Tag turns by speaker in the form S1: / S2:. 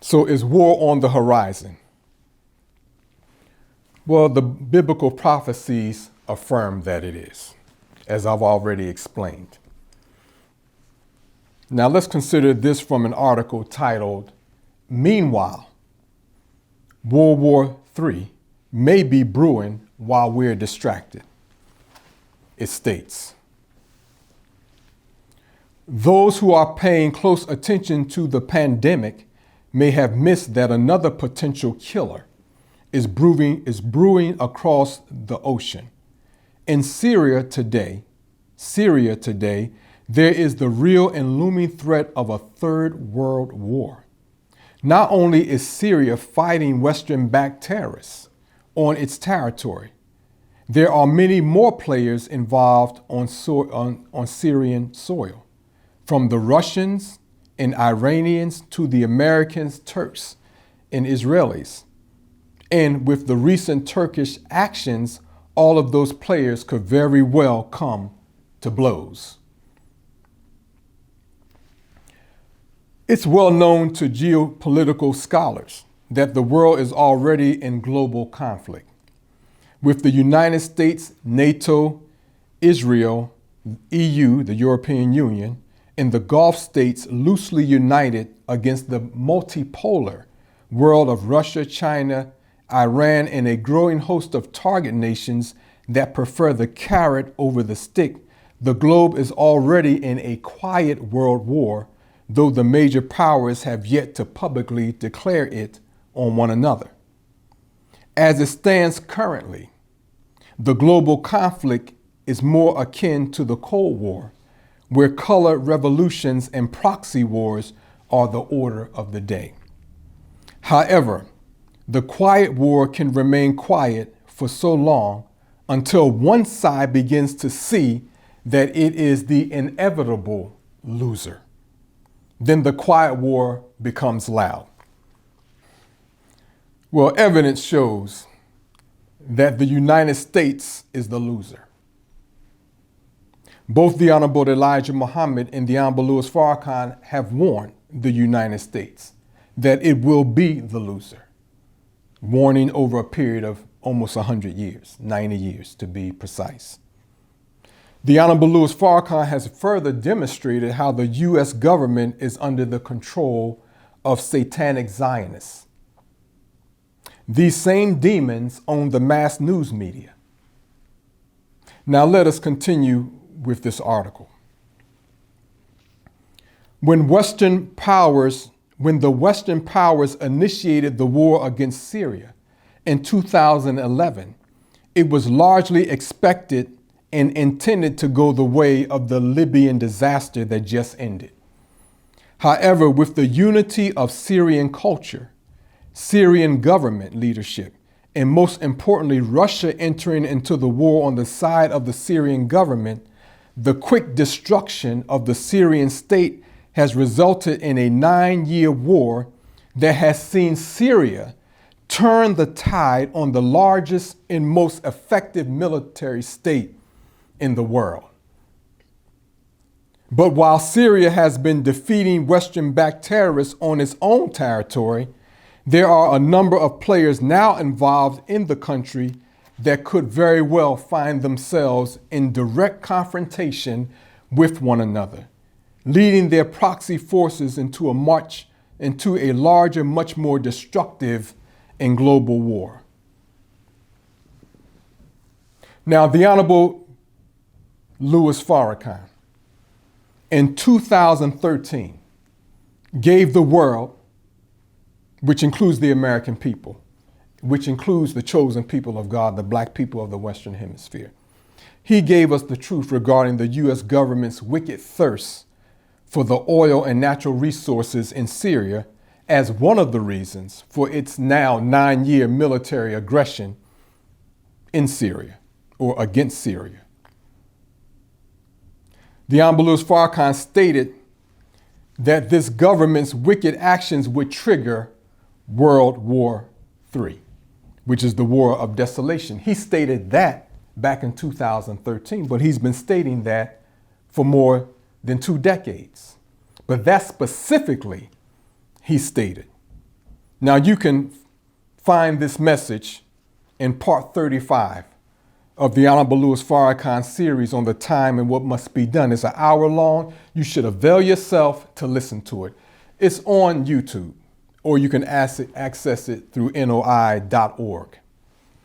S1: So is war on the horizon? Well, the biblical prophecies affirm that it is, as I've already explained. Now let's consider this from an article titled, "Meanwhile, World War III may be brewing while we're distracted." It states, "Those who are paying close attention to the pandemic may have missed that another potential killer is brewing across the ocean. In Syria today, there is the real and looming threat of a third world war. Not only is Syria fighting Western-backed terrorists on its territory, there are many more players involved on Syrian soil, from the Russians and Iranians to the Americans, Turks, and Israelis. And with the recent Turkish actions, all of those players could very well come to blows." It's well known to geopolitical scholars that the world is already in global conflict, with the United States, NATO, Israel, EU, the European Union, and the Gulf states loosely united against the multipolar world of Russia, China, Iran, and a growing host of target nations that prefer the carrot over the stick. The globe is already in a quiet world war, though the major powers have yet to publicly declare it on one another. As it stands currently, the global conflict is more akin to the Cold War, where color revolutions and proxy wars are the order of the day. However, the quiet war can remain quiet for so long until one side begins to see that it is the inevitable loser. Then the quiet war becomes loud. Well, evidence shows that the United States is the loser. Both the Honorable Elijah Muhammad and the Honorable Louis Farrakhan have warned the United States that it will be the loser, warning over a period of almost 100 years, 90 years to be precise. The Honorable Louis Farrakhan has further demonstrated how the U.S. government is under the control of satanic Zionists. These same demons own the mass news media. Now let us continue with this article. When the Western powers initiated the war against Syria in 2011, it was largely expected and intended to go the way of the Libyan disaster that just ended. However, with the unity of Syrian culture, Syrian government leadership, and most importantly, Russia entering into the war on the side of the Syrian government, the quick destruction of the Syrian state has resulted in a 9-year war that has seen Syria turn the tide on the largest and most effective military state in the world. But while Syria has been defeating Western-backed terrorists on its own territory, there are a number of players now involved in the country that could very well find themselves in direct confrontation with one another, leading their proxy forces into a larger, much more destructive and global war. Now, the Honorable Louis Farrakhan in 2013 gave the world, which includes the American people, which includes the chosen people of God, the black people of the Western Hemisphere. He gave us the truth regarding the U.S. government's wicked thirst for the oil and natural resources in Syria as one of the reasons for its now 9-year military aggression in Syria or against Syria. The Honorable Louis Farrakhan stated that this government's wicked actions would trigger World War III, which is the War of Desolation. He stated that back in 2013, but he's been stating that for more than 2 decades. But that specifically he stated. Now you can find this message in part 35 of the Honorable Louis Farrakhan series on the time and what must be done. It's an hour long. You should avail yourself to listen to it. It's on YouTube, or you can access it through noi.org.